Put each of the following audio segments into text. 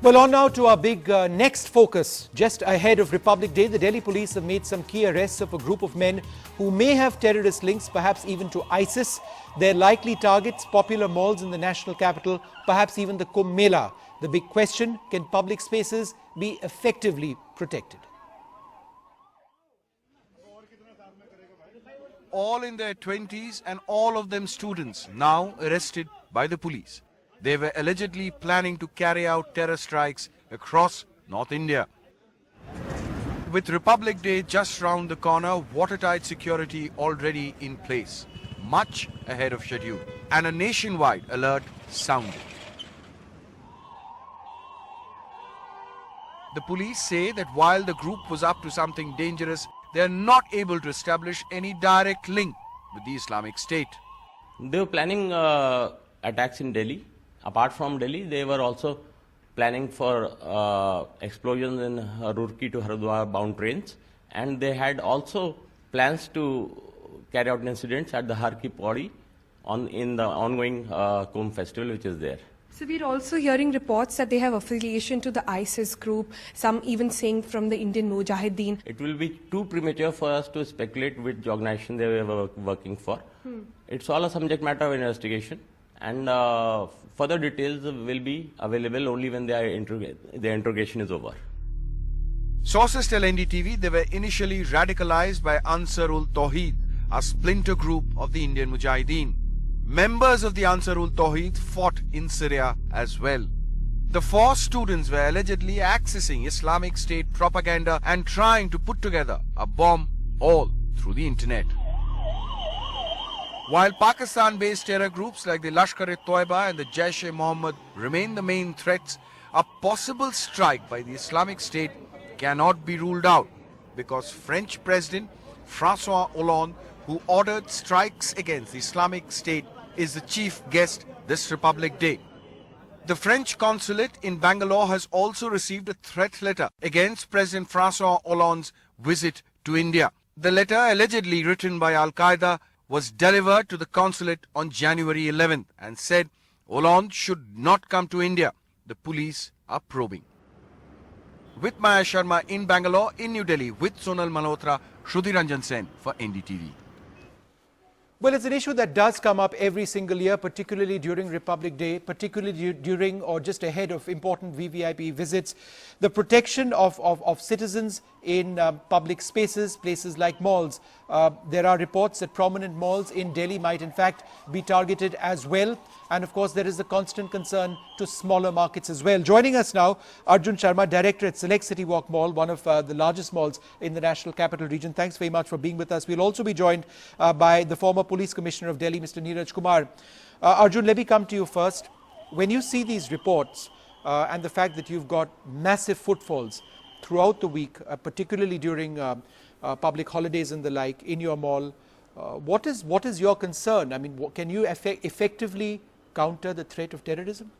Well, on now to our big next focus. Just ahead of Republic Day, the Delhi police have made some key arrests of a group of men who may have terrorist links, perhaps even to ISIS. Their likely targets, popular malls in the national capital, perhaps even the Kumbh Mela. The big question, can public spaces be effectively protected? All in their 20s and all of them students, now arrested by the police. They were allegedly planning to carry out terror strikes across North India. With Republic Day just round the corner, watertight security already in place, much ahead of schedule, and a nationwide alert sounded. The police say that while the group was up to something dangerous, they are not able to establish any direct link with the Islamic State. They were planning attacks in Delhi. Apart from Delhi, they were also planning for explosions in Roorkee to Haridwar bound trains, and they had also plans to carry out incidents at the Har Ki Pauri in the ongoing Kumbh festival which is there. So we're also hearing reports that they have affiliation to the ISIS group, some even saying from the Indian Mujahideen. It will be too premature for us to speculate which organization they were working for. It's all a subject matter of investigation, and further details will be available only when their interrogation is over. Sources tell NDTV they were initially radicalized by Ansar-ul-Tawheed, a splinter group of the Indian Mujahideen. Members of the Ansar-ul-Tawheed fought in Syria as well. The 4 students were allegedly accessing Islamic State propaganda and trying to put together a bomb all through the internet. While Pakistan-based terror groups like the Lashkar-e-Toiba and the Jaish-e-Mohammed remain the main threats, a possible strike by the Islamic State cannot be ruled out because French President François Hollande, who ordered strikes against the Islamic State, is the chief guest this Republic Day. The French consulate in Bangalore has also received a threat letter against President François Hollande's visit to India. The letter, allegedly written by Al-Qaeda, was delivered to the consulate on January 11th and said Hollande should not come to India. The police are probing. With Maya Sharma in Bangalore, in New Delhi, with Sonal Malhotra, Shruti Ranjan Sen for NDTV. Well, it's an issue that does come up every single year, particularly during Republic Day, particularly during or just ahead of important VVIP visits. The protection of citizens in public spaces, places like malls. There are reports that prominent malls in Delhi might in fact be targeted as well. And of course, there is a constant concern to smaller markets as well. Joining us now, Arjun Sharma, Director at Select City Walk Mall, one of the largest malls in the National Capital Region. Thanks very much for being with us. We'll also be joined by the former Police Commissioner of Delhi, Mr. Neeraj Kumar. Arjun, let me come to you first. When you see these reports and the fact that you've got massive footfalls throughout the week, particularly during public holidays and the like in your mall, what is your concern? I mean, can you effectively counter the threat of terrorism?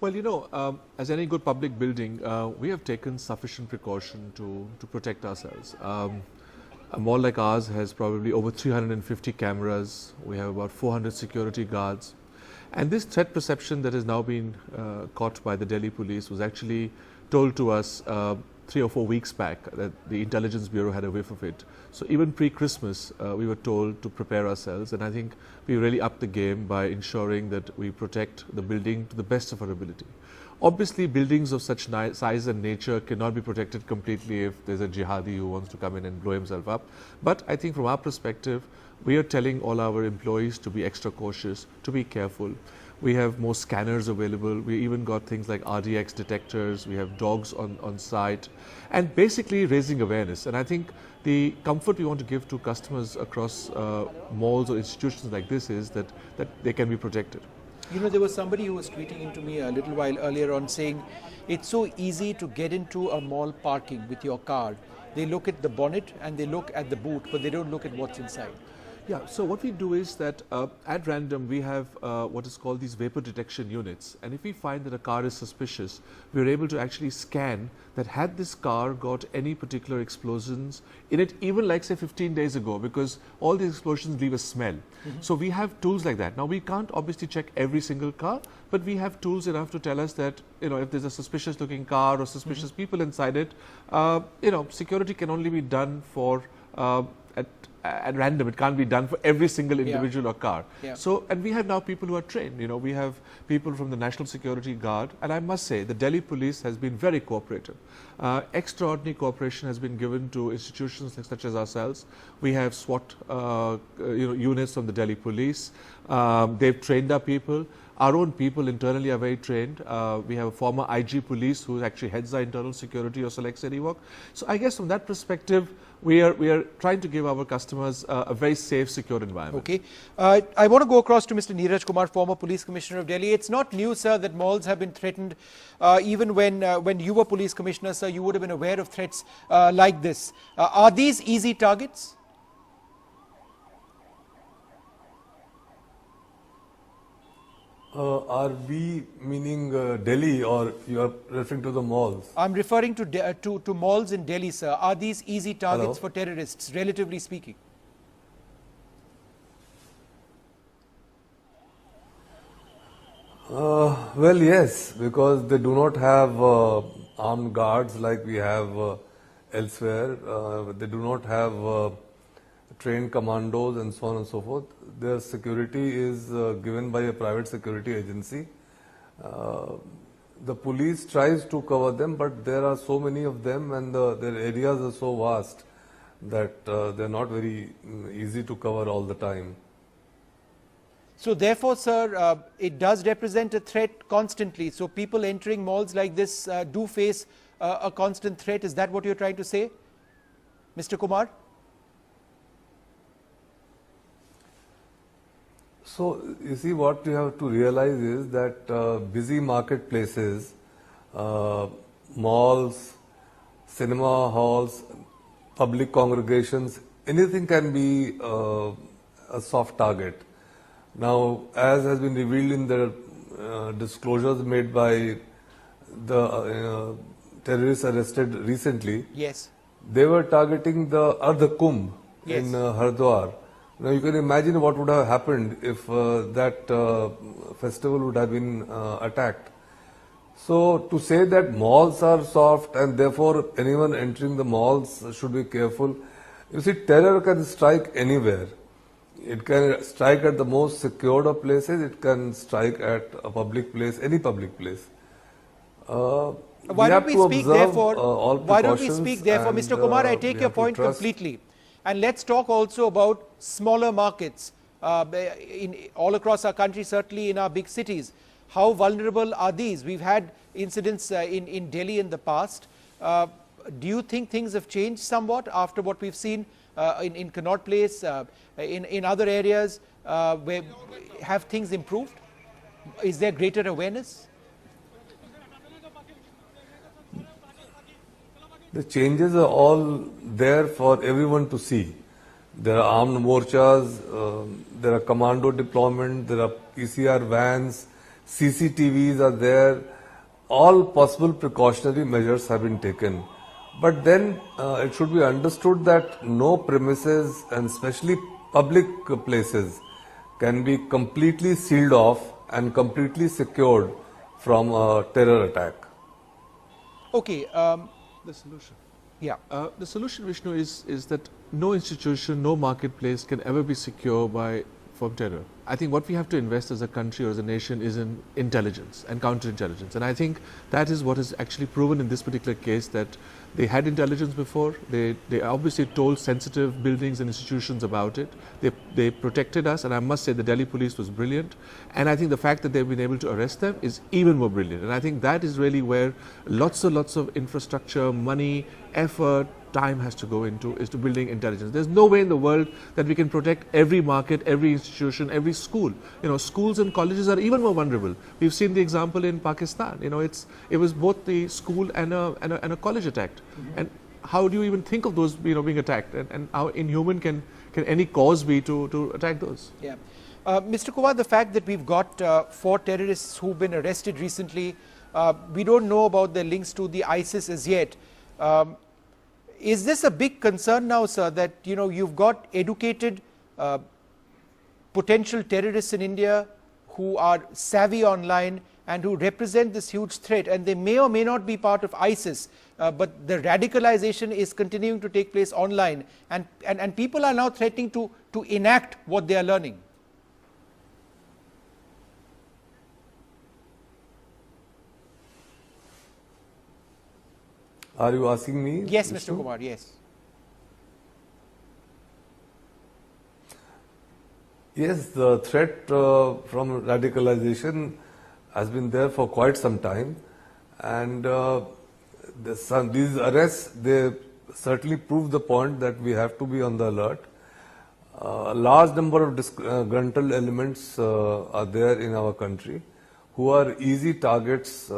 Well, you know, as any good public building, we have taken sufficient precaution to protect ourselves. A mall like ours has probably over 350 cameras. We have about 400 security guards. And this threat perception that has now been caught by the Delhi police was actually told to us 3 or 4 weeks back that the Intelligence Bureau had a whiff of it. So even pre-Christmas, we were told to prepare ourselves, and I think we really upped the game by ensuring that we protect the building to the best of our ability. Obviously, buildings of such size and nature cannot be protected completely if there's a jihadi who wants to come in and blow himself up. But I think from our perspective, we are telling all our employees to be extra cautious, to be careful. We have more scanners available. We even got things like RDX detectors. We have dogs on site, and basically raising awareness. And I think the comfort we want to give to customers across malls or institutions like this is that they can be protected. You know, there was somebody who was tweeting into me a little while earlier on saying it's so easy to get into a mall parking with your car. They look at the bonnet and they look at the boot, but they don't look at what's inside. Yeah, so what we do is that at random we have what is called these vapor detection units, and if we find that a car is suspicious, we are able to actually scan that had this car got any particular explosions in it, even like say 15 days ago, because all these explosions leave a smell. So we have tools like that. Now we can't obviously check every single car, but we have tools enough to tell us that, you know, if there's a suspicious looking car or suspicious people inside it, you know, security can only be done for at random. It can't be done for every single individual or car. So, and we have now people who are trained. You know, we have people from the National Security Guard, and I must say the Delhi police has been very cooperative. Extraordinary cooperation has been given to institutions such as ourselves. We have SWAT units from the Delhi police. They've trained our people. Our own people internally are very trained. We have a former IG police who actually heads our internal security or selects any work. So I guess from that perspective, we are trying to give our customers a very safe, secure environment. Okay. I want to go across to Mr. Neeraj Kumar, former Police Commissioner of Delhi. It's not new, sir, that malls have been threatened. Even when you were Police Commissioner, sir, you would have been aware of threats like this. Are these easy targets? Are we meaning Delhi, or you are referring to the malls? I'm referring to malls in Delhi, sir. Are these easy targets for terrorists, relatively speaking? Well, yes, because they do not have armed guards like we have elsewhere. They do not have trained commandos and so on and so forth. Their security is given by a private security agency. The police tries to cover them, but there are so many of them, and their areas are so vast that they're not very easy to cover all the time. So therefore, sir, it does represent a threat constantly. So people entering malls like this do face a constant threat. Is that what you're trying to say, Mr. Kumar? So, you see, what you have to realize is that busy marketplaces, malls, cinema halls, public congregations, anything can be a soft target. Now, as has been revealed in the disclosures made by the terrorists arrested recently, yes, they were targeting the Kumbh in Haridwar. Now you can imagine what would have happened if that festival would have been attacked. So to say that malls are soft and therefore anyone entering the malls should be careful, you see, terror can strike anywhere. It can strike at the most secured of places, it can strike at a public place, any public place. Why don't we speak therefore, Mr. Kumar, I take your point completely. And let's talk also about smaller markets all across our country, certainly in our big cities. How vulnerable are these? We've had incidents in Delhi in the past. Do you think things have changed somewhat after what we've seen in Connaught Place, in other areas? Where have things improved? Is there greater awareness? The changes are all there for everyone to see. There are armed morchas, there are commando deployment, there are PCR vans, CCTVs are there. All possible precautionary measures have been taken. But then it should be understood that no premises, and especially public places, can be completely sealed off and completely secured from a terror attack. Okay. The solution. Yeah. The solution, Vishnu, is that no institution, no marketplace can ever be secure from terror. I think what we have to invest as a country or as a nation is in intelligence and counterintelligence. And I think that is what is actually proven in this particular case, that they had intelligence before. They obviously told sensitive buildings and institutions about it. They protected us, and I must say the Delhi police was brilliant. And I think the fact that they've been able to arrest them is even more brilliant. And I think that is really where lots of infrastructure, money, effort, time has to go into, is to building intelligence. There's no way in the world that we can protect every market, every institution, every school. You know, schools and colleges are even more vulnerable. We've seen the example in Pakistan. You know, it was both the school and a college attacked. And how do you even think of those, being attacked? And how inhuman can any cause be to attack those? Yeah. Mr. Kumar, the fact that we've got 4 terrorists who've been arrested recently, we don't know about their links to the ISIS as yet. Is this a big concern now, sir, that you've got educated potential terrorists in India who are savvy online and who represent this huge threat, and they may or may not be part of ISIS, but the radicalization is continuing to take place online, and people are now threatening to enact what they are learning? Are you asking me? Yes, Vishnu? Mr. Kumar, yes. Yes, the threat from radicalization has been there for quite some time, and these arrests, they certainly prove the point that we have to be on the alert. A large number of disgruntled elements are there in our country who are easy targets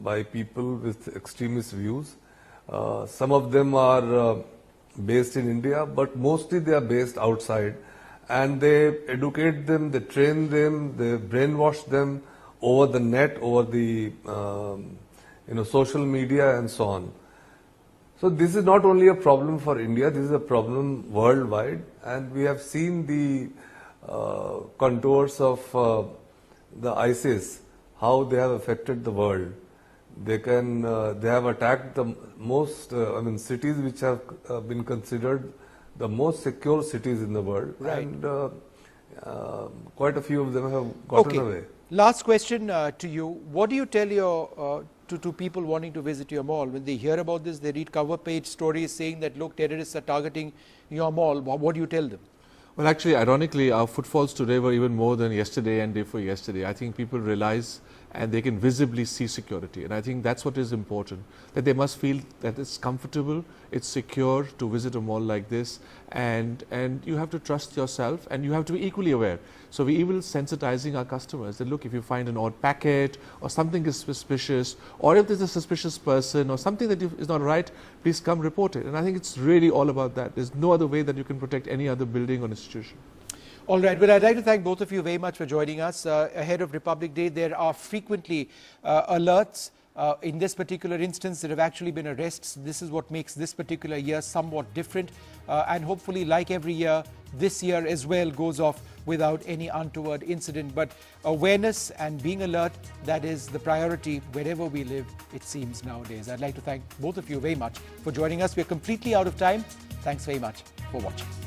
by people with extremist views. Some of them are based in India, but mostly they are based outside, and they educate them, they train them, they brainwash them over the net, over the social media and so on. So this is not only a problem for India, this is a problem worldwide, and we have seen the contours of the ISIS, how they have affected the world. They have attacked the most, cities which have been considered the most secure cities in the world, right. And quite a few of them have gotten away. Last question to you. What do you tell your to people wanting to visit your mall? When they hear about this, they read cover page stories saying that, look, terrorists are targeting your mall. What do you tell them? Well, actually, ironically, our footfalls today were even more than yesterday and day before yesterday. I think people realize and they can visibly see security. And I think that's what is important, that they must feel that it's comfortable, it's secure to visit a mall like this, and you have to trust yourself, and you have to be equally aware. So we're even sensitizing our customers that, look, if you find an odd packet or something is suspicious, or if there's a suspicious person or something that is not right, please come report it. And I think it's really all about that. There's no other way that you can protect any other building or institution. All right. Well, I'd like to thank both of you very much for joining us. Ahead of Republic Day, there are frequently alerts. In this particular instance, there have actually been arrests. This is what makes this particular year somewhat different. And hopefully, like every year, this year as well goes off without any untoward incident. But awareness and being alert, that is the priority wherever we live, it seems nowadays. I'd like to thank both of you very much for joining us. We're completely out of time. Thanks very much for watching.